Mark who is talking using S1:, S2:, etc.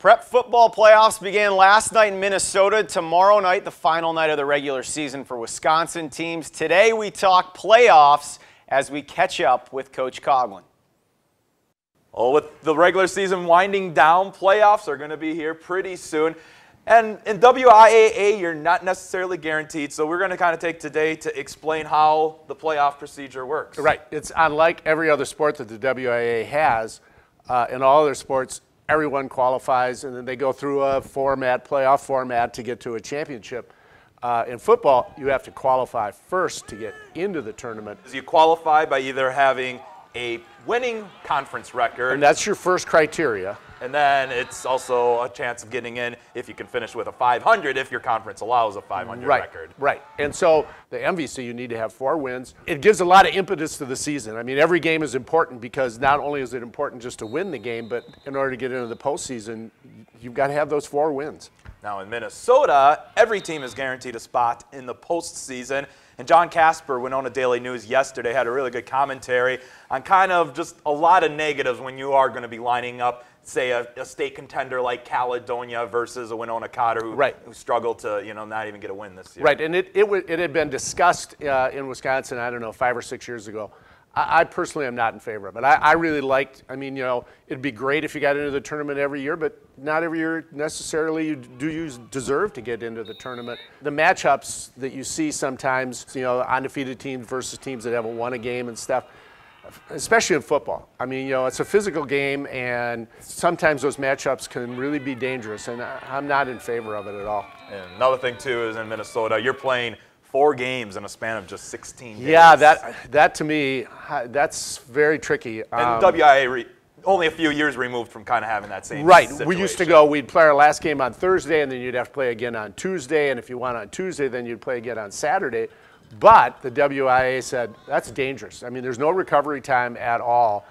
S1: Prep football playoffs began last night in Minnesota. Tomorrow night, the final night of the regular season for Wisconsin teams. Today, we talk playoffs as we catch up with Coach Coughlin.
S2: Well, with the regular season winding down, playoffs are going to be here pretty soon. And in WIAA, you're not necessarily guaranteed, so we're going to kind of take today to explain how the playoff procedure works.
S3: Right. It's unlike every other sport that the WIAA has. In all other sports, everyone qualifies, and then they go through a playoff format to get to a championship. In football, you have to qualify first to get into the tournament.
S2: You qualify by either having a winning conference record.
S3: And that's your first criteria.
S2: And then it's also a chance of getting in if you can finish with a 500 if your conference allows a 500 record.
S3: Right. And so the MVC, you need to have 4 wins. It gives a lot of impetus to the season. I mean, every game is important because not only is it important just to win the game, but in order to get into the postseason, you've got to have those 4 wins.
S2: Now in Minnesota, every team is guaranteed a spot in the postseason. And John Casper, Winona Daily News yesterday, had a really good commentary on kind of just a lot of negatives when you are going to be lining up, say, a state contender like Caledonia versus a Winona Cotter who struggled to, not even get a win this year.
S3: Right, and it had been discussed in Wisconsin, I don't know, 5 or 6 years ago. I personally am not in favor of it. I really liked, it'd be great if you got into the tournament every year, but not every year necessarily you deserve to get into the tournament. The matchups that you see sometimes, undefeated teams versus teams that haven't won a game and stuff, especially in football. It's a physical game, and sometimes those matchups can really be dangerous, and I'm not in favor of it at all.
S2: And another thing, too, is in Minnesota, you're playing 4 games in a span of just 16 days.
S3: Yeah, that to me, that's very tricky.
S2: And WIA only a few years removed from kind of having that same situation.
S3: We used to go, we'd play our last game on Thursday, and then you'd have to play again on Tuesday, and if you won on Tuesday, then you'd play again on Saturday. But the WIA said, that's dangerous. There's no recovery time at all.